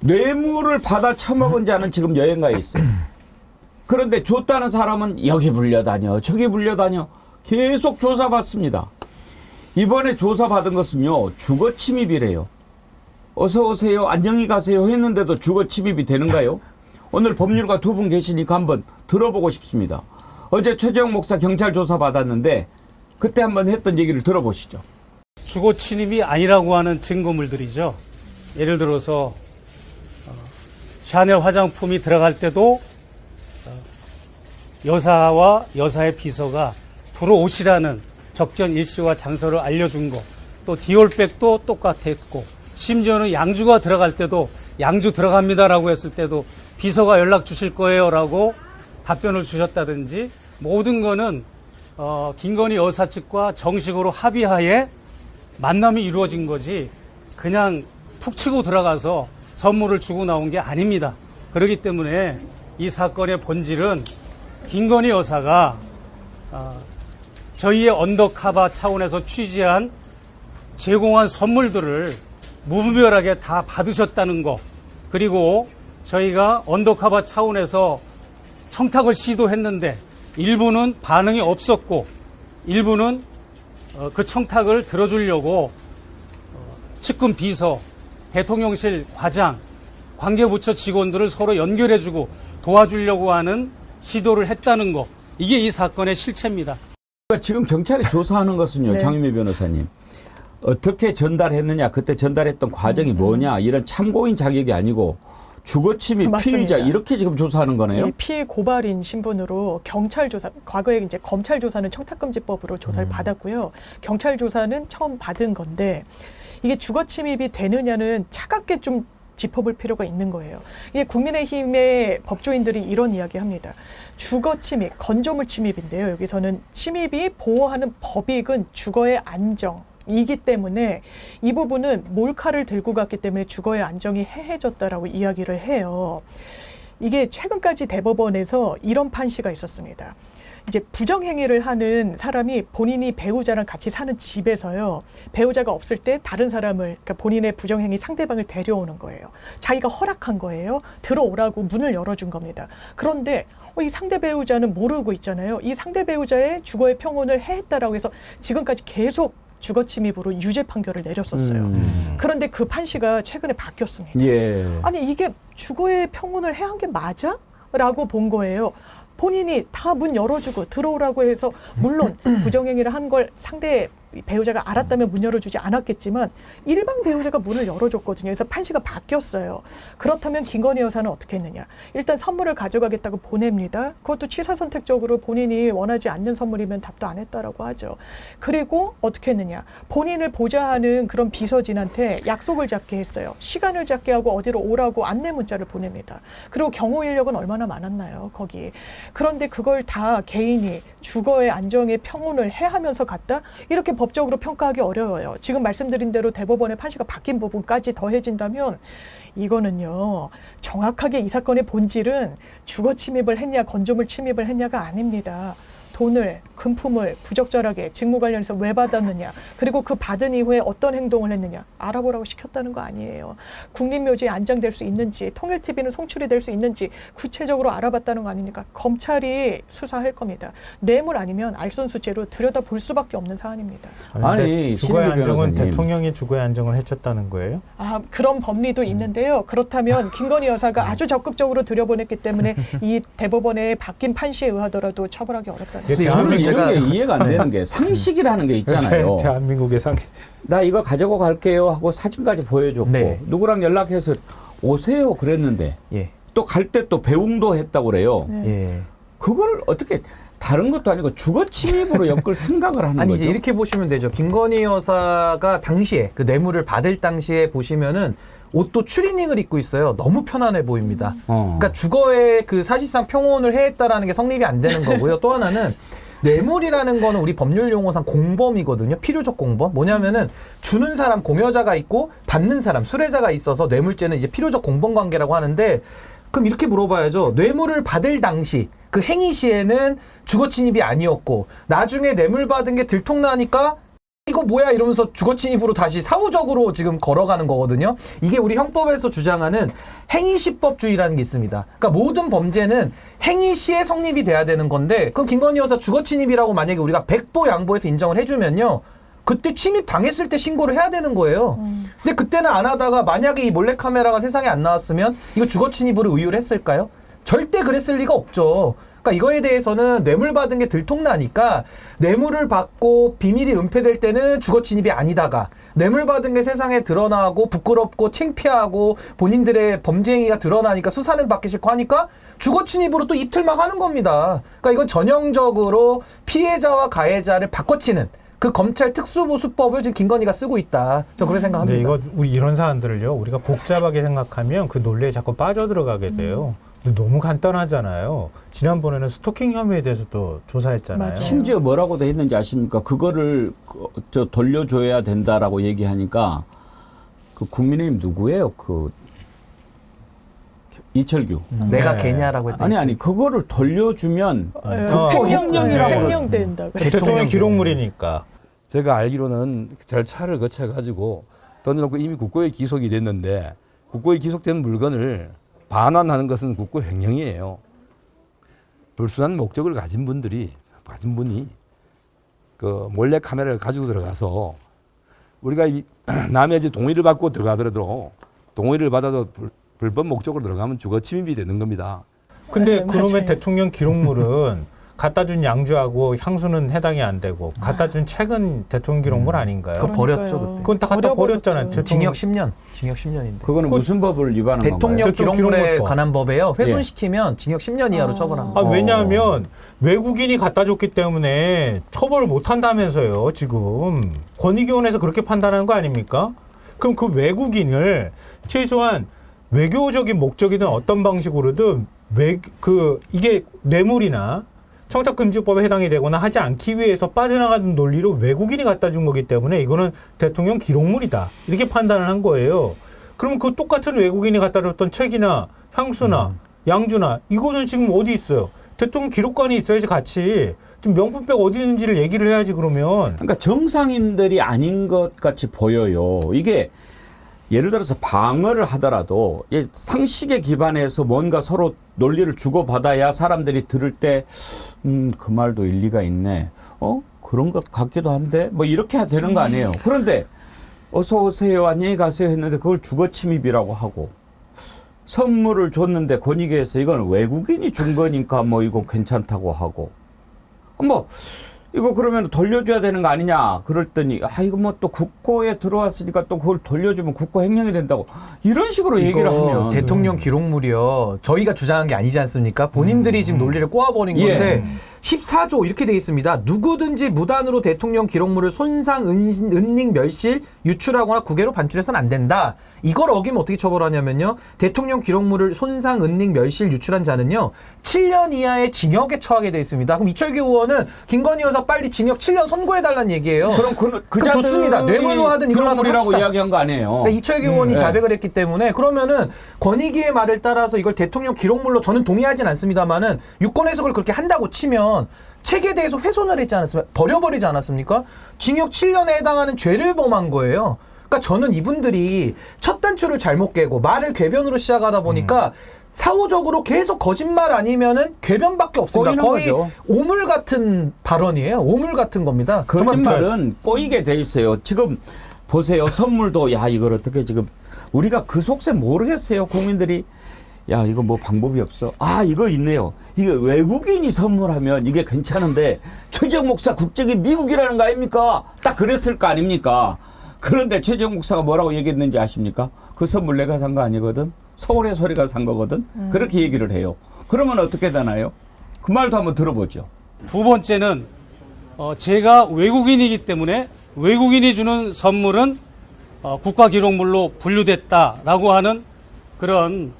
뇌물을 받아 처먹은 자는 지금 여행가에 있어요. 그런데 줬다는 사람은 여기 불려다녀 저기 불려다녀 계속 조사받습니다. 이번에 조사받은 것은요 주거 침입이래요. 어서 오세요 안녕히 가세요 했는데도 주거 침입이 되는가요? 오늘 법률가 두 분 계시니까 한번 들어보고 싶습니다. 어제 최재형 목사 경찰 조사 받았는데 그때 한번 했던 얘기를 들어보시죠. 주거 침입이 아니라고 하는 증거물들이죠. 예를 들어서 샤넬 화장품이 들어갈 때도 여사와 여사의 비서가 들어오시라는 적전 일시와 장소를 알려준 거, 또 디올백도 똑같았고, 심지어는 양주가 들어갈 때도 양주 들어갑니다라고 했을 때도 비서가 연락 주실 거예요라고 답변을 주셨다든지, 모든 거는 김건희 여사 측과 정식으로 합의하에 만남이 이루어진 거지 그냥 푹 치고 들어가서 선물을 주고 나온 게 아닙니다. 그렇기 때문에 이 사건의 본질은 김건희 여사가 저희의 언더커버 차원에서 취재한 제공한 선물들을 무분별하게 다 받으셨다는 거, 그리고 저희가 언더커버 차원에서 청탁을 시도했는데 일부는 반응이 없었고 일부는 그 청탁을 들어주려고 측근 비서, 대통령실 과장, 관계부처 직원들을 서로 연결해주고 도와주려고 하는 시도를 했다는 거, 이게 이 사건의 실체입니다. 그러니까 지금 경찰이 조사하는 것은요, 네. 장유미 변호사님. 어떻게 전달했느냐, 그때 전달했던 과정이 뭐냐, 이런 참고인 자격이 아니고 주거침입 맞습니다. 피의자 이렇게 지금 조사하는 거네요. 이 피해 고발인 신분으로 경찰 조사, 과거에 이제 검찰 조사는 청탁금지법으로 조사를 받았고요. 경찰 조사는 처음 받은 건데 이게 주거 침입이 되느냐는 차갑게 좀 짚어볼 필요가 있는 거예요. 이게 국민의힘의 법조인들이 이런 이야기합니다. 주거 침입, 건조물 침입인데요. 여기서는 침입이 보호하는 법익은 주거의 안정. 이기 때문에 이 부분은 몰카를 들고 갔기 때문에 주거의 안정이 해해졌다라고 이야기를 해요. 이게 최근까지 대법원에서 이런 판시가 있었습니다. 이제 부정행위를 하는 사람이 본인이 배우자랑 같이 사는 집에서요, 배우자가 없을 때 다른 사람을, 그러니까 본인의 부정행위 상대방을 데려오는 거예요. 자기가 허락한 거예요. 들어오라고 문을 열어준 겁니다. 그런데 이 상대 배우자는 모르고 있잖아요. 이 상대 배우자의 주거의 평온을 해했다라고 해서 지금까지 계속 주거 침입으로 유죄 판결을 내렸었어요. 그런데 그 판시가 최근에 바뀌었습니다. 예. 아니 이게 주거의 평온을 해한 게 맞아? 라고 본 거예요. 본인이 다 문 열어주고 들어오라고 해서 물론 부정행위를 한 걸 상대 배우자가 알았다면 문 열어주지 않았겠지만 일반 배우자가 문을 열어줬거든요. 그래서 판시가 바뀌었어요. 그렇다면 김건희 여사는 어떻게 했느냐. 일단 선물을 가져가겠다고 보냅니다. 그것도 취사선택적으로 본인이 원하지 않는 선물이면 답도 안 했다라고 하죠. 그리고 어떻게 했느냐. 본인을 보좌하는 그런 비서진한테 약속을 잡게 했어요. 시간을 잡게 하고 어디로 오라고 안내 문자를 보냅니다. 그리고 경호 인력은 얼마나 많았나요, 거기. 그런데 그걸 다 개인이 주거의 안정의 평온을 해하면서 갔다? 이렇게 법적으로 평가하기 어려워요. 지금 말씀드린 대로 대법원의 판시가 바뀐 부분까지 더해진다면 이거는요, 정확하게 이 사건의 본질은 주거 침입을 했냐 건조물 침입을 했냐가 아닙니다. 돈을, 금품을 부적절하게 직무 관련해서 왜 받았느냐, 그리고 그 받은 이후에 어떤 행동을 했느냐 알아보라고 시켰다는 거 아니에요. 국립묘지에 안장될 수 있는지, 통일TV는 송출이 될 수 있는지 구체적으로 알아봤다는 거 아닙니까? 검찰이 수사할 겁니다. 뇌물 아니면 알선수재로 들여다볼 수밖에 없는 사안입니다. 아니, 주거의 신유미 안정은 변호사님. 대통령이 주거의 안정을 해쳤다는 거예요? 아, 그런 법리도 있는데요. 그렇다면 김건희 여사가 아주 적극적으로 들여보냈기 때문에 이 대법원의 바뀐 판시에 의하더라도 처벌하기 어렵다는 근데 저는 이런 게 이해가 안 되는 게 상식이라는 게 있잖아요. 대한민국의 나 이거 가지고 갈게요 하고 사진까지 보여줬고 네. 누구랑 연락해서 오세요 그랬는데 예. 또 갈 때 또 배웅도 했다고 그래요. 네. 예. 그걸 어떻게 다른 것도 아니고 주거 침입으로 엮을 생각을 하는 아니 거죠. 이제 이렇게 보시면 되죠. 김건희 여사가 당시에 그 뇌물을 받을 당시에 보시면은 옷도 추리닝을 입고 있어요. 너무 편안해 보입니다. 그러니까 주거에 그 사실상 평온을 해했다라는 게 성립이 안 되는 거고요. 또 하나는 뇌물이라는 거는 우리 법률 용어상 공범이거든요. 필요적 공범. 뭐냐면은 주는 사람 공여자가 있고 받는 사람 수뢰자가 있어서 뇌물죄는 이제 필요적 공범 관계라고 하는데, 그럼 이렇게 물어봐야죠. 뇌물을 받을 당시 그 행위 시에는 주거 침입이 아니었고 나중에 뇌물 받은 게 들통나니까 이거 뭐야 이러면서 주거침입으로 다시 사후적으로 지금 걸어가는 거거든요. 이게 우리 형법에서 주장하는 행위시법주의라는 게 있습니다. 그러니까 모든 범죄는 행위시에 성립이 돼야 되는 건데 그럼 김건희 여사 주거침입이라고 만약에 우리가 백보 양보해서 인정을 해주면요. 그때 침입 당했을 때 신고를 해야 되는 거예요. 근데 그때는 안 하다가 만약에 이 몰래카메라가 세상에 안 나왔으면 이거 주거침입으로 의율 했을까요? 절대 그랬을 리가 없죠. 그러니까 이거에 대해서는 뇌물 받은 게 들통나니까 뇌물을 받고 비밀이 은폐될 때는 주거침입이 아니다가 뇌물 받은 게 세상에 드러나고 부끄럽고 창피하고 본인들의 범죄 행위가 드러나니까 수사는 받기 싫고 하니까 주거침입으로 또 이틀막 하는 겁니다. 그러니까 이건 전형적으로 피해자와 가해자를 바꿔치는 그 검찰 특수보수법을 지금 김건희가 쓰고 있다. 저 그렇게 생각합니다. 근데 이거 우리 이런 사안들을요. 우리가 복잡하게 생각하면 그 논리에 자꾸 빠져들어가게 돼요. 근데 너무 간단하잖아요. 지난번에는 스토킹 혐의에 대해서도 조사했잖아요. 맞아요. 심지어 뭐라고도 했는지 아십니까? 그거를 돌려줘야 된다라고 얘기하니까 그 국민의힘 누구예요? 그 이철규. 내가 네. 걔냐라고 했더니 아니 그거를 돌려주면 횡령이라고 네. 횡령된다. 대통령 기록물이니까. 제가 알기로는 절차를 거쳐가지고 던져놓고 이미 국고에 기속이 됐는데 국고에 기속된 물건을 반환하는 것은 국고 횡령이에요. 불순한 목적을 가진 분이 그 몰래 카메라를 가지고 들어가서 우리가 남의 집 동의를 받고 들어가더라도 동의를 받아도 불법 목적으로 들어가면 주거 침입이 되는 겁니다. 근데 네, 그러면 맞아요. 대통령 기록물은 갖다 준 양주하고 향수는 해당이 안 되고 갖다 준 책은 대통령 기록물 아닌가요? 그거 버렸죠, 그때. 그건 다 갖다 버렸잖아요. 버려버렸죠. 징역 10년. 징역 10년인데. 그거는 무슨 법을 위반한 대통령 건가요? 기록물에 기록물법. 관한 법에요. 훼손시키면 징역 10년 이하로 처벌합니다. 아, 왜냐하면 외국인이 갖다 줬기 때문에 처벌을 못 한다면서요, 지금. 권익위원회에서 그렇게 판단한 거 아닙니까? 그럼 그 외국인을 최소한 외교적인 목적이든 어떤 방식으로든 이게 뇌물이나 청탁금지법에 해당이 되거나 하지 않기 위해서 빠져나가는 논리로 외국인이 갖다 준 거기 때문에 이거는 대통령 기록물이다. 이렇게 판단을 한 거예요. 그러면 그 똑같은 외국인이 갖다 줬던 책이나 향수나 양주나 이거는 지금 어디 있어요? 대통령 기록관이 있어야지 같이. 좀 명품백 어디 있는지를 얘기를 해야지 그러면. 그러니까 정상인들이 아닌 것 같이 보여요. 이게 예를 들어서 방어를 하더라도 상식에 기반해서 뭔가 서로 논리를 주고받아야 사람들이 들을 때 그 말도 일리가 있네. 그런 것 같기도 한데 뭐 이렇게 해야 되는 거 아니에요. 그런데 어서 오세요 안녕히 가세요 했는데 그걸 주거침입이라고 하고 선물을 줬는데 권익위에서 이건 외국인이 준 거니까 뭐 이거 괜찮다고 하고 뭐 이거 그러면 돌려줘야 되는 거 아니냐 그랬더니 이거 뭐 또 국고에 들어왔으니까 또 그걸 돌려주면 국고 횡령이 된다고 이런 식으로 얘기를 하면 대통령 기록물이요. 저희가 주장한 게 아니지 않습니까? 본인들이 지금 논리를 꼬아버린 건데 14조 이렇게 되어 있습니다. 누구든지 무단으로 대통령 기록물을 손상, 은닉, 멸실, 유출하거나 국외로 반출해서는 안 된다. 이걸 어기면 어떻게 처벌하냐면요. 대통령 기록물을 손상, 은닉, 멸실, 유출한 자는요. 7년 이하의 징역에 처하게 되어 있습니다. 그럼 이철규 의원은 김건희 여사 빨리 징역 7년 선고해달라는 얘기예요. 그럼 그 좋습니다. 뇌물로 하든 이걸 하든 기록물이라고 합시다. 이야기한 거 아니에요. 그러니까 이철규 의원이 자백을 했기 때문에 그러면은 권익위의 말을 따라서 이걸 대통령 기록물로 저는 동의하진 않습니다만은 유권 해석을 그렇게 한다고 치면 책에 대해서 훼손을 했지 않았습니까? 버려버리지 않았습니까? 징역 7년에 해당하는 죄를 범한 거예요. 그러니까 저는 이분들이 첫 단추를 잘못 깨고 말을 궤변으로 시작하다 보니까 사후적으로 계속 거짓말 아니면은 궤변밖에 없습니다. 거의 거죠. 오물 같은 발언이에요. 오물 같은 겁니다. 거짓말은 꼬이게 돼 있어요. 지금 보세요. 선물도 이걸 어떻게 지금 우리가 그 속셈 모르겠어요. 국민들이 이거 뭐 방법이 없어. 이거 있네요. 이게 외국인이 선물하면 이게 괜찮은데 최재형 목사 국적이 미국이라는 거 아닙니까? 딱 그랬을 거 아닙니까? 그런데 최재형 목사가 뭐라고 얘기했는지 아십니까? 그 선물 내가 산 거 아니거든. 서울의 소리가 산 거거든. 그렇게 얘기를 해요. 그러면 어떻게 되나요? 그 말도 한번 들어보죠. 두 번째는 제가 외국인이기 때문에 외국인이 주는 선물은 국가기록물로 분류됐다라고 하는 그런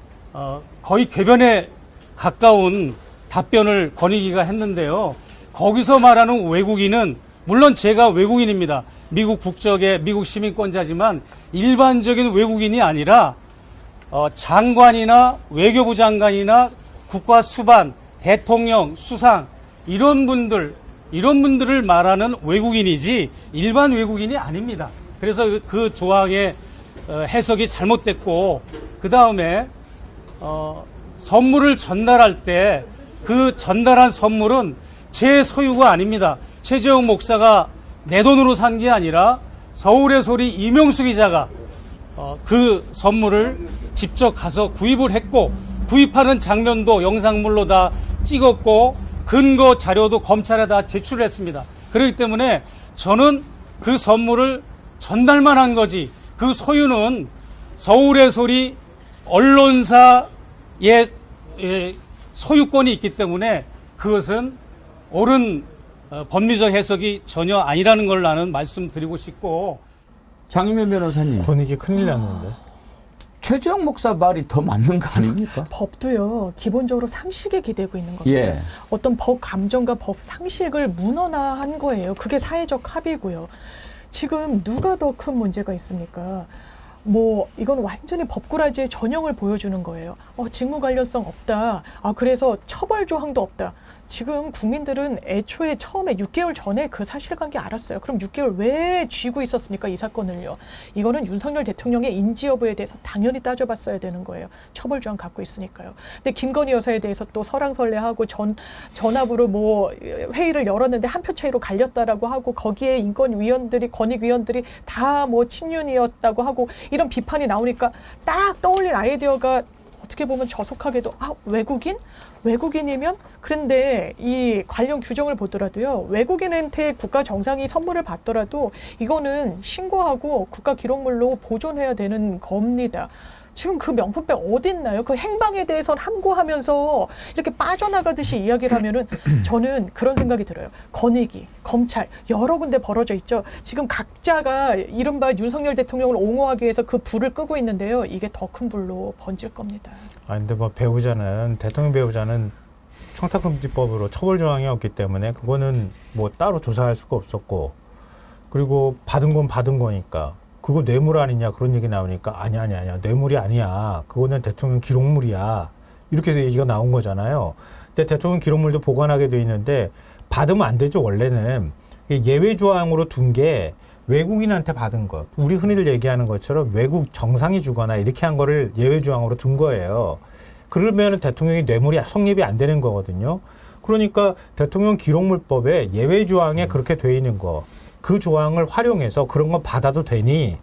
거의 궤변에 가까운 답변을 권익위가 했는데요. 거기서 말하는 외국인은 물론 제가 외국인입니다. 미국 국적의 미국 시민권자지만 일반적인 외국인이 아니라 장관이나 외교부 장관이나 국가 수반, 대통령, 수상 이런 분들 이런 분들을 말하는 외국인이지 일반 외국인이 아닙니다. 그래서 그 조항의 해석이 잘못됐고, 그 다음에 선물을 전달할 때 그 전달한 선물은 제 소유가 아닙니다. 최재형 목사가 내 돈으로 산 게 아니라 서울의 소리 이명수 기자가 그 선물을 직접 가서 구입을 했고, 구입하는 장면도 영상물로 다 찍었고 근거 자료도 검찰에 다 제출했습니다. 그렇기 때문에 저는 그 선물을 전달만 한 거지, 그 소유는 서울의 소리 언론사의 소유권이 있기 때문에 그것은 옳은 법리적 해석이 전혀 아니라는 걸 나는 말씀드리고 싶고. 장윤면 변호사님, 권익이 큰일 났는데. 최재형 목사 말이 더 맞는 거 아닙니까? 법도요, 기본적으로 상식에 기대고 있는 겁니다. 예. 어떤 법 감정과 법 상식을 문헌화한 거예요. 그게 사회적 합의고요. 지금 누가 더 큰 문제가 있습니까? 이건 완전히 법꾸라지의 전형을 보여주는 거예요. 직무 관련성 없다. 그래서 처벌 조항도 없다. 지금 국민들은 애초에 처음에 6개월 전에 그 사실관계 알았어요. 그럼 6개월 왜 쥐고 있었습니까? 이 사건을요. 이거는 윤석열 대통령의 인지 여부에 대해서 당연히 따져봤어야 되는 거예요. 처벌 조항 갖고 있으니까요. 근데 김건희 여사에 대해서 또 설왕설래하고 전압으로 회의를 열었는데 한 표 차이로 갈렸다라고 하고, 거기에 인권위원들이, 권익위원들이 다 친윤이었다고 하고, 이런 비판이 나오니까 딱 떠올린 아이디어가 어떻게 보면 저속하게도 외국인이면, 그런데 이 관련 규정을 보더라도요, 외국인한테 국가 정상이 선물을 받더라도 이거는 신고하고 국가 기록물로 보존해야 되는 겁니다. 지금 그 명품백 어디 있나요? 그 행방에 대해서는 함구하면서 이렇게 빠져나가듯이 이야기를 하면은 저는 그런 생각이 들어요. 권익위, 검찰 여러 군데 벌어져 있죠. 지금 각자가 이른바 윤석열 대통령을 옹호하기 위해서 그 불을 끄고 있는데요. 이게 더 큰 불로 번질 겁니다. 근데 대통령 배우자는 청탁금지법으로 처벌 조항이 없기 때문에 그거는 따로 조사할 수가 없었고, 그리고 받은 건 받은 거니까 그거 뇌물 아니냐 그런 얘기 나오니까 아니야 뇌물이 아니야, 그거는 대통령 기록물이야, 이렇게 해서 얘기가 나온 거잖아요. 근데 대통령 기록물도 보관하게 돼 있는데 받으면 안 되죠. 원래는 예외 조항으로 둔 게 외국인한테 받은 것, 우리 흔히들 얘기하는 것처럼 외국 정상이 주거나 이렇게 한 거를 예외 조항으로 둔 거예요. 그러면 대통령이 뇌물이 성립이 안 되는 거거든요. 그러니까 대통령 기록물법에 예외 조항에 그렇게 돼 있는 거, 그 조항을 활용해서 그런 건 받아도 되니,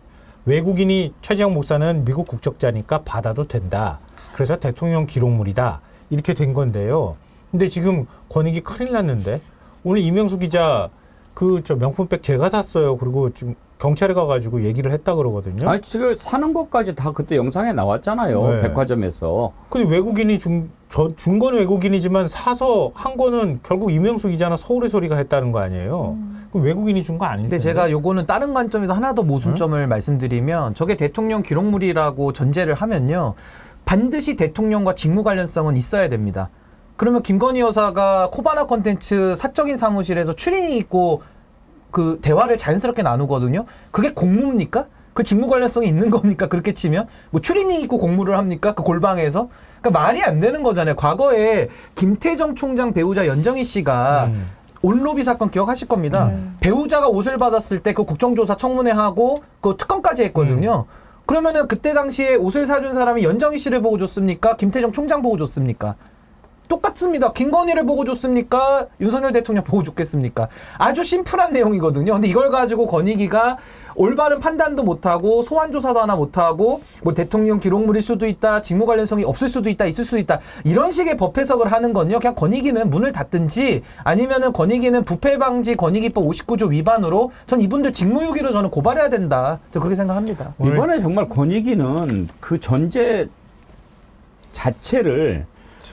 외국인이 최재형 목사는 미국 국적자니까 받아도 된다, 그래서 대통령 기록물이다, 이렇게 된 건데요. 근데 지금 권익이 큰일 났는데, 오늘 이명수 기자 명품백 제가 샀어요, 그리고 지금 경찰에 가가지고 얘기를 했다 그러거든요. 지금 사는 것까지 다 그때 영상에 나왔잖아요. 네. 백화점에서. 근데 외국인이 준 건 외국인이지만 사서 한 거는 결국 이명수 기자나 서울의 소리가 했다는 거 아니에요. 그럼 외국인이 준 거 아닌데. 근데 제가 요거는 다른 관점에서 하나 더 모순점을 말씀드리면, 저게 대통령 기록물이라고 전제를 하면요, 반드시 대통령과 직무 관련성은 있어야 됩니다. 그러면 김건희 여사가 코바나 컨텐츠 사적인 사무실에서 추리닝 입고 그 대화를 자연스럽게 나누거든요. 그게 공무입니까? 그 직무 관련성이 있는 겁니까? 그렇게 치면 추리닝 입고 공무를 합니까? 그 골방에서? 그러니까 말이 안 되는 거잖아요. 과거에 김태정 총장 배우자 연정희 씨가 온로비 사건 기억하실 겁니다. 배우자가 옷을 받았을 때 그 국정조사 청문회 하고 그 특검까지 했거든요. 그러면은 그때 당시에 옷을 사준 사람이 연정희 씨를 보고 줬습니까? 김태정 총장 보고 줬습니까? 똑같습니다. 김건희를 보고 줬습니까? 윤석열 대통령 보고 줬겠습니까? 아주 심플한 내용이거든요. 근데 이걸 가지고 권익위가 올바른 판단도 못하고 소환조사도 하나 못하고 대통령 기록물일 수도 있다, 직무 관련성이 없을 수도 있다, 있을 수도 있다, 이런 식의 법 해석을 하는 건요, 그냥 권익위는 문을 닫든지, 아니면은 권익위는 부패방지 권익위법 59조 위반으로 전 이분들 직무유기로 저는 고발해야 된다, 저 그렇게 생각합니다. 이번에 정말 권익위는 그 전제 자체를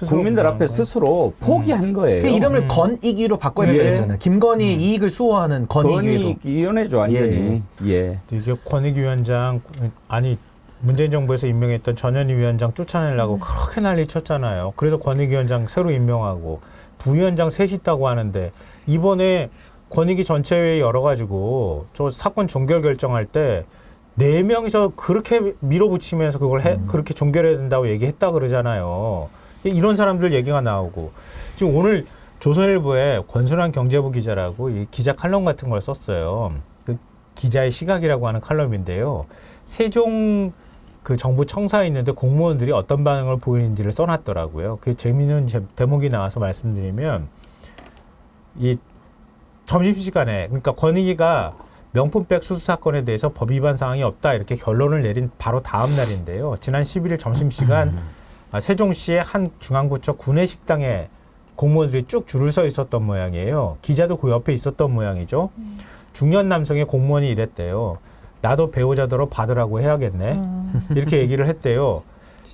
국민들 앞에 스스로 포기한 거예요. 그 이름을 건익위로 바꿔야 된다고 했잖아요. 김건희 이익을 수호하는 건익위로. 건익위원회죠, 완전히. 예. 이게 권익위원장, 문재인 정부에서 임명했던 전현희 위원장 쫓아내려고 그렇게 난리 쳤잖아요. 그래서 권익위원장 새로 임명하고 부위원장 셋이 있다고 하는데, 이번에 권익위 전체회의 열어가지고 저 사건 종결 결정할 때 4명이서 그렇게 밀어붙이면서 그걸 그렇게 종결해야 된다고 얘기했다 그러잖아요. 이런 사람들 얘기가 나오고, 지금 오늘 조선일보에 권순환 경제부 기자라고 이 기자 칼럼 같은 걸 썼어요. 그 기자의 시각이라고 하는 칼럼인데요. 세종 그 정부 청사에 있는데 공무원들이 어떤 반응을 보이는지를 써놨더라고요. 그 재미있는 대목이 나와서 말씀드리면 이 점심시간에 그러니까 권익위가 명품백 수수 사건에 대해서 법 위반 사항이 없다 이렇게 결론을 내린 바로 다음 날인데요. 지난 11일 점심시간 세종시의 한 중앙구청 구내식당에 공무원들이 쭉 줄을 서 있었던 모양이에요. 기자도 그 옆에 있었던 모양이죠. 중년 남성의 공무원이 이랬대요. 나도 배우자더러 받으라고 해야겠네. 이렇게 얘기를 했대요.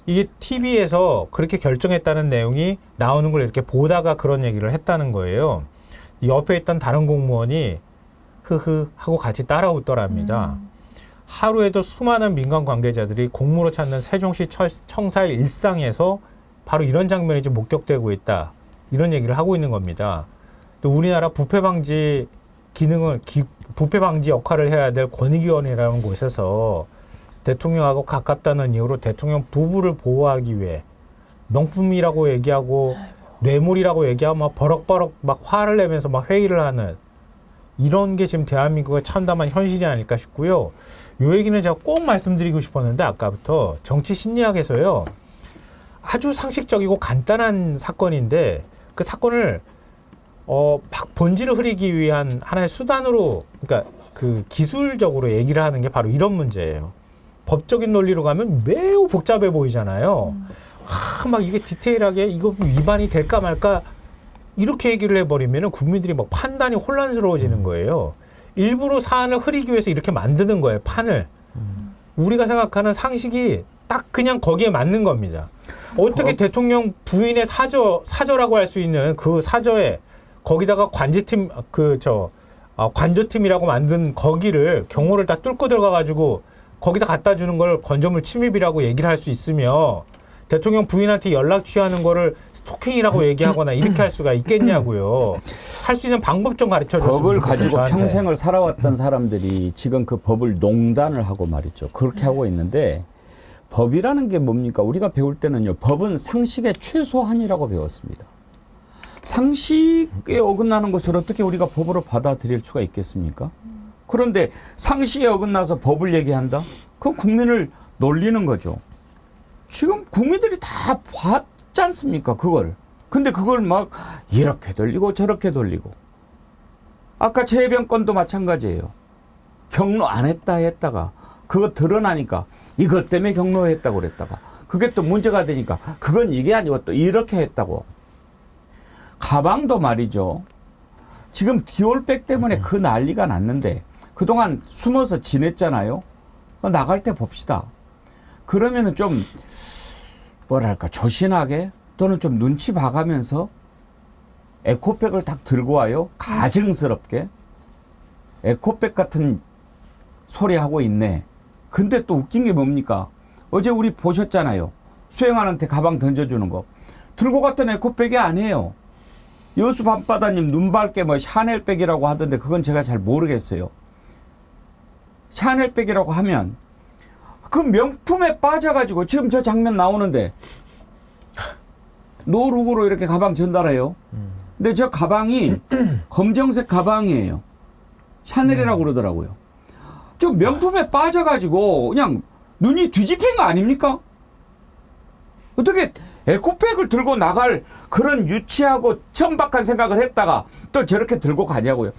이게 TV에서 그렇게 결정했다는 내용이 나오는 걸 이렇게 보다가 그런 얘기를 했다는 거예요. 옆에 있던 다른 공무원이 흐흐 하고 같이 따라 웃더랍니다. 하루에도 수많은 민간 관계자들이 공무로 찾는 세종시 청사의 일상에서 바로 이런 장면이 좀 목격되고 있다. 이런 얘기를 하고 있는 겁니다. 또 우리나라 부패 방지 부패 방지 역할을 해야 될 권익위원회라는 곳에서 대통령하고 가깝다는 이유로 대통령 부부를 보호하기 위해 명품이라고 얘기하고 뇌물이라고 얘기하고 막 버럭버럭 막 화를 내면서 막 회의를 하는 이런 게 지금 대한민국의 참담한 현실이 아닐까 싶고요. 요 얘기는 제가 꼭 말씀드리고 싶었는데 아까부터 정치 심리학에서요. 아주 상식적이고 간단한 사건인데 그 사건을 막 본질을 흐리기 위한 하나의 수단으로 그러니까 그 기술적으로 얘기를 하는 게 바로 이런 문제예요. 법적인 논리로 가면 매우 복잡해 보이잖아요. 막 이게 디테일하게 이거 위반이 될까 말까 이렇게 얘기를 해버리면 국민들이 막 판단이 혼란스러워지는 거예요. 일부러 사안을 흐리기 위해서 이렇게 만드는 거예요. 판을. 우리가 생각하는 상식이 딱 그냥 거기에 맞는 겁니다. 어떻게 대통령 부인의 사저라고 할 수 있는 그 사저에 거기다가 관제팀 관저팀이라고 만든 거기를 경호를 다 뚫고 들어가가지고 거기다 갖다 주는 걸 건조물 침입이라고 얘기를 할 수 있으며 대통령 부인한테 연락 취하는 거를 스토킹이라고 얘기하거나 이렇게 할 수가 있겠냐고요. 할 수 있는 방법 좀 가르쳐 줬으면 법을 좋겠어요, 가지고 저한테. 평생을 살아왔던 사람들이 지금 그 법을 농단을 하고 말이죠. 그렇게 하고 있는데 법이라는 게 뭡니까? 우리가 배울 때는요. 법은 상식의 최소한이라고 배웠습니다. 상식에 어긋나는 것을 어떻게 우리가 법으로 받아들일 수가 있겠습니까? 그런데 상식에 어긋나서 법을 얘기한다? 그건 국민을 놀리는 거죠. 지금 국민들이 다 봤지 않습니까? 그걸. 근데 그걸 막 이렇게 돌리고 저렇게 돌리고. 아까 최혜병 건도 마찬가지예요. 경로 안 했다 했다가 그거 드러나니까 이것 때문에 경로했다고 그랬다가 그게 또 문제가 되니까 그건 이게 아니고 또 이렇게 했다고. 가방도 말이죠. 지금 디올백 때문에 그 난리가 났는데 그동안 숨어서 지냈잖아요. 나갈 때 봅시다. 그러면은 좀 뭐랄까 조신하게 또는 좀 눈치 봐가면서 에코백을 딱 들고 와요. 가증스럽게. 에코백 같은 소리 하고 있네. 근데 또 웃긴 게 뭡니까? 어제 우리 보셨잖아요. 수행원한테 가방 던져주는 거. 들고 갔던 에코백이 아니에요. 여수 밤바다님 눈 밝게 뭐 샤넬백이라고 하던데 그건 제가 잘 모르겠어요. 샤넬백이라고 하면 그 명품에 빠져가지고 지금 저 장면 나오는데 노룩으로 이렇게 가방 전달해요. 근데 저 가방이 검정색 가방이에요. 샤넬이라고 그러더라고요. 저 명품에 빠져가지고 그냥 눈이 뒤집힌 거 아닙니까? 어떻게 에코백을 들고 나갈 그런 유치하고 천박한 생각을 했다가 또 저렇게 들고 가냐고요.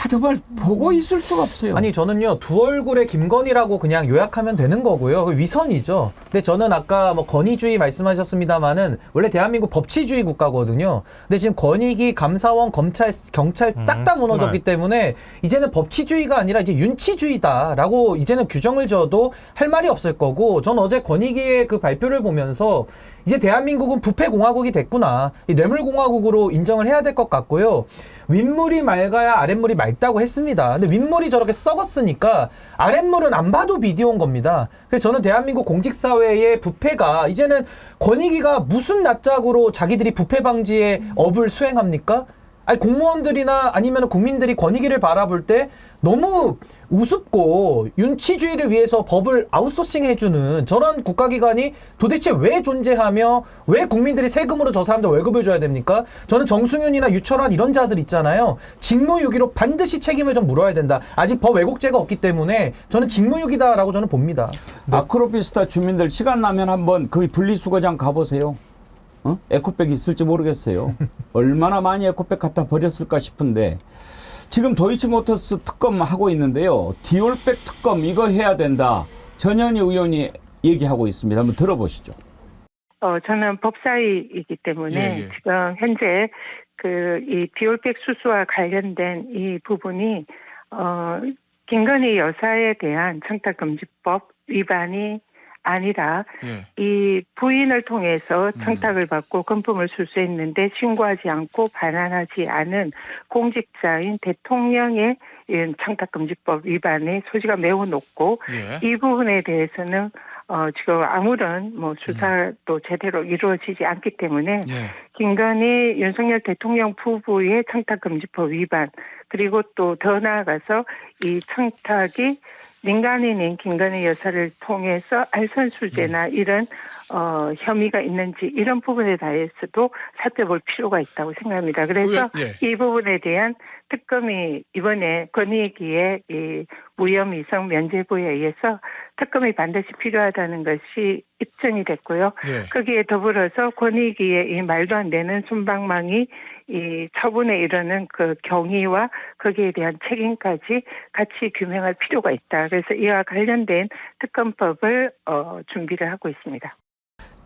정말 보고 있을 수가 없어요. 아니 저는요 두 얼굴의 김건희라고 그냥 요약하면 되는 거고요. 그 위선이죠. 근데 저는 아까 뭐 권위주의 말씀하셨습니다만은 원래 대한민국 법치주의 국가거든요. 근데 지금 권익위, 감사원, 검찰, 경찰 싹 다 무너졌기 때문에 이제는 법치주의가 아니라 이제 윤치주의다라고 이제는 규정을 지어도 할 말이 없을 거고, 전 어제 권익위의 그 발표를 보면서 이제 대한민국은 부패공화국이 됐구나. 이 뇌물공화국으로 인정을 해야 될 것 같고요. 윗물이 맑아야 아랫물이 맑다고 했습니다. 근데 윗물이 저렇게 썩었으니까 아랫물은 안 봐도 비디오인 겁니다. 그래서 저는 대한민국 공직사회의 부패가 이제는 권익위가 무슨 낯짝으로 자기들이 부패 방지의 업을 수행합니까? 아니 공무원들이나 아니면 국민들이 권익위를 바라볼 때 너무 우습고 윤치주의를 위해서 법을 아웃소싱 해주는 저런 국가기관이 도대체 왜 존재하며 왜 국민들이 세금으로 저 사람들 월급을 줘야 됩니까? 저는 정승윤이나 유철환 이런 자들 있잖아요. 직무유기로 반드시 책임을 좀 물어야 된다. 아직 법 왜곡죄가 없기 때문에 저는 직무유기다라고 저는 봅니다. 아크로비스타 주민들 시간 나면 한번 그 분리수거장 가보세요. 에코백 있을지 모르겠어요. 얼마나 많이 에코백 갖다 버렸을까 싶은데 지금 도이치모터스 특검 하고 있는데요. 디올백 특검 이거 해야 된다. 전현희 의원이 얘기하고 있습니다. 한번 들어보시죠. 저는 법사위이기 때문에 지금 현재 이 디올백 수수와 관련된 이 부분이 김건희 여사에 대한 청탁금지법 위반이 아니라 이 부인을 통해서 청탁을 받고 금품을 수수했는데 신고하지 않고 반환하지 않은 공직자인 대통령의 청탁금지법 위반의 소지가 매우 높고 이 부분에 대해서는 지금 아무런 수사도 제대로 이루어지지 않기 때문에 김건희 윤석열 대통령 부부의 청탁금지법 위반 그리고 또 더 나아가서 이 청탁이 민간인인 김건희 여사를 통해서 알선수재나 이런 혐의가 있는지 이런 부분에 대해서도 살펴볼 필요가 있다고 생각합니다. 그래서 이 부분에 대한 특검이 이번에 권익위의 이 무혐의성 면죄부에 의해서 특검이 반드시 필요하다는 것이 입증이 됐고요. 거기에 더불어서 권익위의 이 말도 안 되는 솜방망이 이 처분에 이르는 그 경위와 거기에 대한 책임까지 같이 규명할 필요가 있다. 그래서 이와 관련된 특검법을 준비를 하고 있습니다.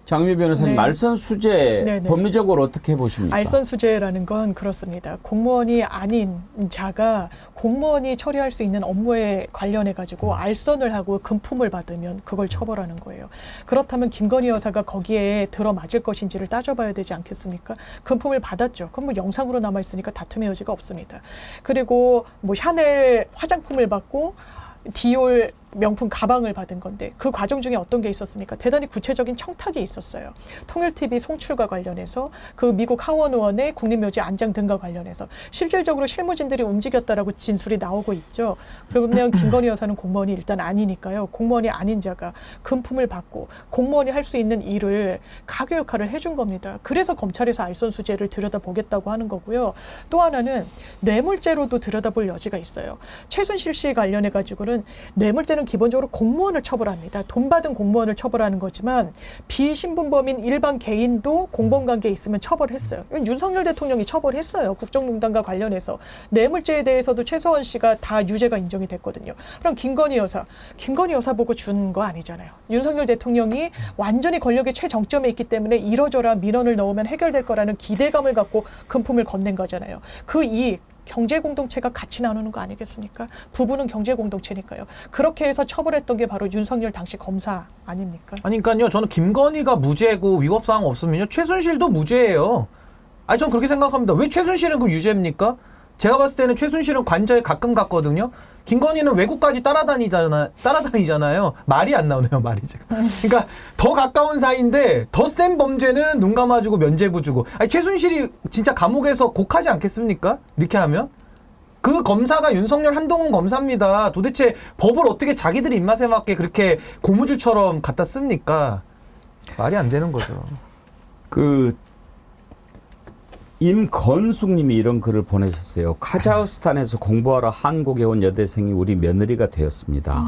장미 변호사님, 네. 알선수재 네네. 법리적으로 어떻게 보십니까? 알선수재라는 건 그렇습니다. 공무원이 아닌 자가 공무원이 처리할 수 있는 업무에 관련해 가지고 알선을 하고 금품을 받으면 그걸 처벌하는 거예요. 그렇다면 김건희 여사가 거기에 들어맞을 것인지를 따져봐야 되지 않겠습니까? 금품을 받았죠. 그럼 뭐 영상으로 남아 있으니까 다툼의 여지가 없습니다. 그리고 뭐 샤넬 화장품을 받고 디올 명품 가방을 받은 건데 그 과정 중에 어떤 게 있었습니까? 대단히 구체적인 청탁이 있었어요. 통일TV 송출과 관련해서 그 미국 하원 의원의 국립묘지 안장 등과 관련해서 실질적으로 실무진들이 움직였다라고 진술이 나오고 있죠. 그러면 김건희 여사는 공무원이 일단 아니니까요. 공무원이 아닌 자가 금품을 받고 공무원이 할 수 있는 일을 가교 역할을 해준 겁니다. 그래서 검찰에서 알선수재를 들여다보겠다고 하는 거고요. 또 하나는 뇌물죄로도 들여다볼 여지가 있어요. 최순실 씨 관련해 가지고는 뇌물죄는 기본적으로 공무원을 처벌합니다. 돈 받은 공무원을 처벌하는 거지만 비신분범인 일반 개인도 공범관계에 있으면 처벌했어요. 이건 윤석열 대통령이 처벌했어요. 국정농단과 관련해서. 뇌물죄에 대해서도 최서원 씨가 다 유죄가 인정이 됐거든요. 그럼 김건희 여사 보고 준 거 아니잖아요. 윤석열 대통령이 완전히 권력의 최정점에 있기 때문에 이러저러 민원을 넣으면 해결될 거라는 기대감을 갖고 금품을 건넨 거잖아요. 그 이익 경제공동체가 같이 나누는 거 아니겠습니까? 부부는 경제공동체니까요. 그렇게 해서 처벌했던 게 바로 윤석열 당시 검사 아닙니까? 아니, 그러니까요. 저는 김건희가 무죄고 위법사항 없으면요. 최순실도 무죄예요. 아니, 전 그렇게 생각합니다. 왜 최순실은 그럼 유죄입니까? 제가 봤을 때는 최순실은 관저에 가끔 갔거든요. 김건희는 외국까지 따라다니잖아요. 말이 안 나오네요, 말이 지금. 그러니까 더 가까운 사이인데 더 센 범죄는 눈 감아주고 면죄부 주고. 아니, 최순실이 진짜 감옥에서 곡하지 않겠습니까? 이렇게 하면? 그 검사가 윤석열 한동훈 검사입니다. 도대체 법을 어떻게 자기들이 입맛에 맞게 그렇게 고무줄처럼 갖다 씁니까? 말이 안 되는 거죠. 임건숙님이 이런 글을 보내셨어요. 카자흐스탄에서 공부하러 한국에 온 여대생이 우리 며느리가 되었습니다.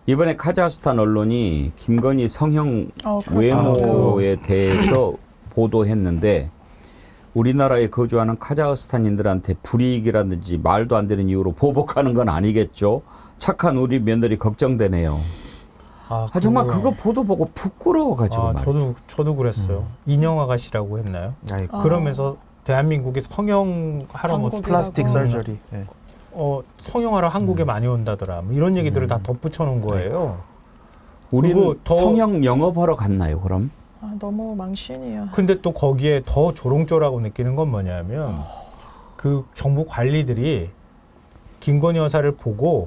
이번에 카자흐스탄 언론이 김건희 성형 외모에 대해서 보도했는데 우리나라에 거주하는 카자흐스탄인들한테 불이익이라든지 말도 안 되는 이유로 보복하는 건 아니겠죠. 착한 우리 며느리 걱정되네요. 정말 그거 보도 보고 부끄러워가지고 말이죠. 저도 그랬어요. 인형 아가씨라고 했나요? 아이고. 그러면서 대한민국에 성형하러 뭐 플라스틱 설저리. 네. 성형하러 한국에 많이 온다더라. 뭐 이런 얘기들을 다 덧붙여 놓은 거예요. 우리는 성형 영업하러 갔나요, 그럼? 너무 망신이야. 근데 또 거기에 더 조롱조라고 느끼는 건 뭐냐면 그 정부 관리들이 김건희 여사를 보고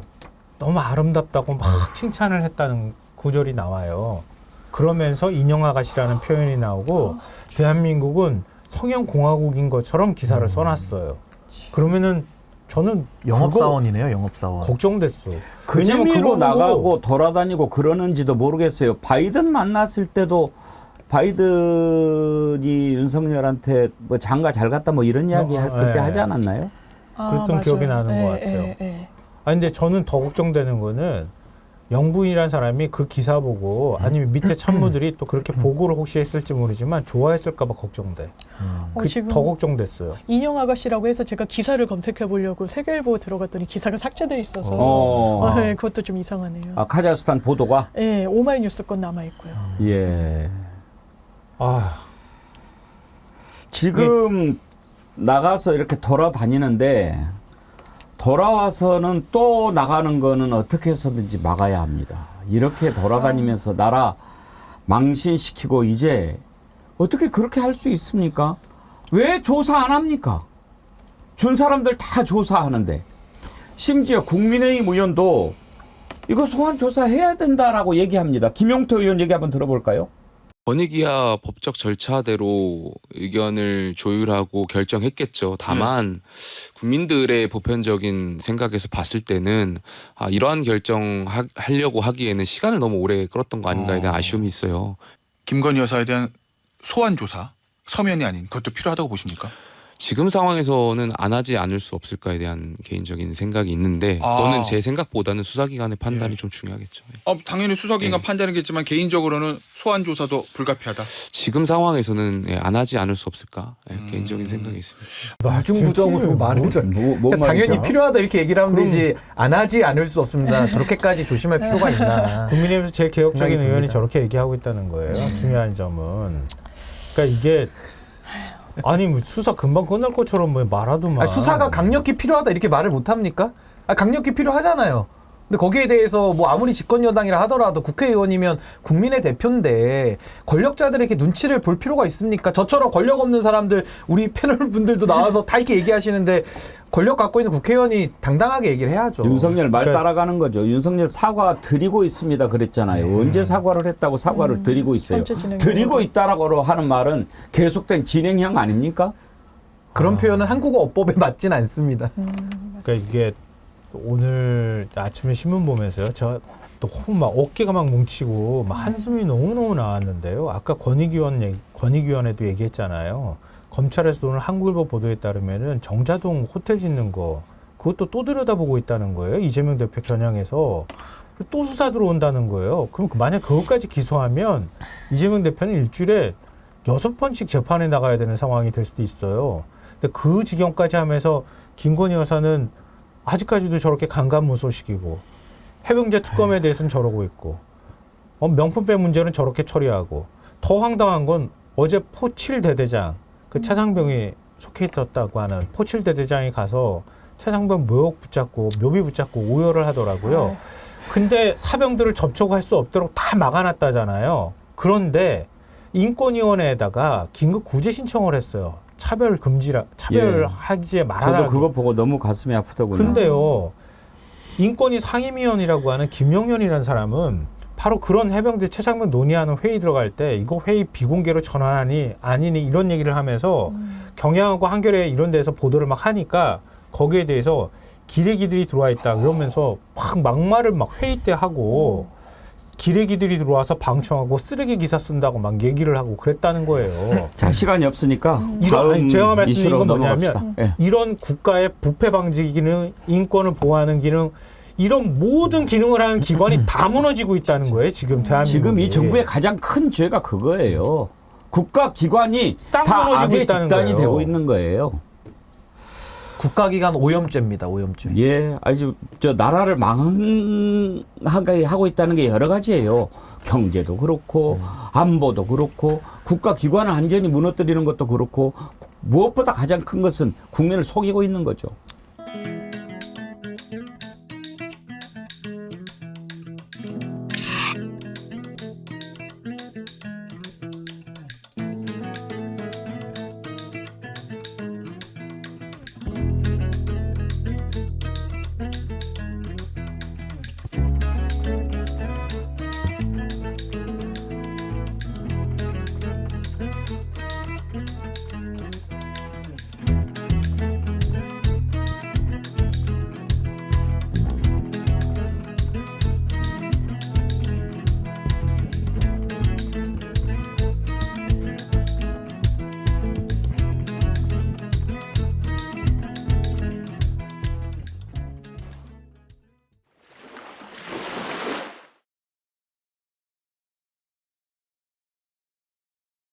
너무 아름답다고 막 칭찬을 했다는 구절이 나와요. 그러면서 인형 아가씨라는 표현이 나오고 대한민국은 성형 공화국인 것처럼 기사를 써놨어요. 그러면은 저는 영업사원이네요, 영업사원. 걱정됐어. 그 왜냐면 재미로 그거 보고 나가고 돌아다니고 그러는지도 모르겠어요. 바이든 만났을 때도 바이든이 윤석열한테 뭐 장가 잘 갔다 뭐 이런 이야기 그때 예. 하지 않았나요? 그랬던 맞아요. 기억이 나는 것 같아요. 아 근데 저는 더 걱정되는 거는 영부인이라는 사람이 그 기사 보고 아니면 밑에 참모들이 또 그렇게 보고를 혹시 했을지 모르지만 좋아했을까 봐 걱정돼. 지금 더 걱정됐어요. 인형 아가씨라고 해서 제가 기사를 검색해 보려고 세계일보 들어갔더니 기사가 삭제돼 있어서 네, 그것도 좀 이상하네요. 아, 카자흐스탄 보도가 네, 오마이뉴스 건 남아 있고요. 예. 아 지금 나가서 이렇게 돌아다니는데 돌아와서는 또 나가는 거는 어떻게 해서든지 막아야 합니다. 이렇게 돌아다니면서 나라 망신시키고 이제 어떻게 그렇게 할 수 있습니까? 왜 조사 안 합니까? 준 사람들 다 조사하는데 심지어 국민의힘 의원도 이거 소환 조사해야 된다라고 얘기합니다. 김용태 의원 얘기 한번 들어볼까요? 권익위야 법적 절차대로 의견을 조율하고 결정했겠죠. 다만 국민들의 보편적인 생각에서 봤을 때는 이러한 결정하려고 하기에는 시간을 너무 오래 끌었던 거 아닌가에 대한 아쉬움이 있어요. 김건희 여사에 대한 소환 조사, 서면이 아닌 그것도 필요하다고 보십니까? 지금 상황에서는 안 하지 않을 수 없을까에 대한 개인적인 생각이 있는데 그거는 제 생각보다는 수사기관의 판단이 좀 중요하겠죠. 당연히 수사기관 판단이겠지만 개인적으로는 소환 조사도 불가피하다. 지금 상황에서는 안 하지 않을 수 없을까 개인적인 생각이 있습니다. 부정부정으로 말을 당연히 필요하다 이렇게 얘기를 하면 되지 안 하지 않을 수 없습니다. 저렇게까지 조심할 필요가 있나. 국민의힘에서 제일 개혁적인 생각이 의원이 듭니다. 저렇게 얘기하고 있다는 거예요. 중요한 점은 그러니까 이게 아니 뭐 수사 금방 끝날 것처럼 뭐 말하더만. 수사가 강력히 필요하다 이렇게 말을 못 합니까? 강력히 필요하잖아요. 근데 거기에 대해서 뭐 아무리 집권 여당이라 하더라도 국회의원이면 국민의 대표인데 권력자들에게 눈치를 볼 필요가 있습니까? 저처럼 권력 없는 사람들 우리 패널 분들도 나와서 다 이렇게 얘기하시는데 권력 갖고 있는 국회의원이 당당하게 얘기를 해야죠. 윤석열 말 따라가는 거죠. 윤석열 사과 드리고 있습니다 그랬잖아요. 언제 사과를 했다고 사과를 드리고 있어요. 드리고 있다라고 하는 말은 계속된 진행형 아닙니까? 그런 표현은 한국어 어법에 맞진 않습니다. 그러니까 이게 오늘 아침에 신문 보면서요. 저 또 막 어깨가 막 뭉치고 막 한숨이 너무너무 나왔는데요. 아까 권익위원회도 얘기했잖아요. 검찰에서 오늘 한국일보 보도에 따르면은 정자동 호텔 짓는 거 그것도 또 들여다보고 있다는 거예요. 이재명 대표 겨냥해서 또 수사 들어온다는 거예요. 그럼 만약 그것까지 기소하면 이재명 대표는 일주일에 6번씩 재판에 나가야 되는 상황이 될 수도 있어요. 근데 그 지경까지 하면서 김건희 여사는 아직까지도 저렇게 강간무소식이고 해병대 특검에 대해서는 저러고 있고 명품백 문제는 저렇게 처리하고 더 황당한 건 어제 포7대대장 그 차상병이 속해 있었다고 하는 포7대대장이 가서 차상병 묘역 붙잡고 묘비 붙잡고 오열을 하더라고요. 근데 사병들을 접촉할 수 없도록 다 막아놨다잖아요. 그런데 인권위원회에다가 긴급 구제 신청을 했어요. 차별하지 말아라. 저도 그거 보고 너무 가슴이 아프더군요. 근데요, 인권위 상임위원이라고 하는 김영현이라는 사람은 바로 그런 해병대 최상병 논의하는 회의 들어갈 때 이거 회의 비공개로 전환하니 아니니 이런 얘기를 하면서 경향하고 한겨레 이런 데서 보도를 막 하니까 거기에 대해서 기레기들이 들어와 있다 그러면서 막 막말을 막 회의 때 하고 기레기들이 들어와서 방청하고 쓰레기 기사 쓴다고 막 얘기를 하고 그랬다는 거예요. 자, 시간이 없으니까 제가 말씀드린 이슈로 건 넘어갑시다. 뭐냐면 예. 이런 국가의 부패 방지 기능, 인권을 보호하는 기능 이런 모든 기능을 하는 기관이 다 무너지고 있다는 거예요. 지금 대한민국이. 지금 이 정부의 가장 큰 죄가 그거예요. 국가 기관이 싹 다 무너지고 악의 있다는 집단이 거예요. 되고 있는 거예요. 국가기관 오염죄입니다. 오염죄. 예, 아주 저 나라를 망하게 하고 있다는 게 여러 가지예요. 경제도 그렇고 안보도 그렇고 국가 기관을 완전히 무너뜨리는 것도 그렇고 무엇보다 가장 큰 것은 국민을 속이고 있는 거죠.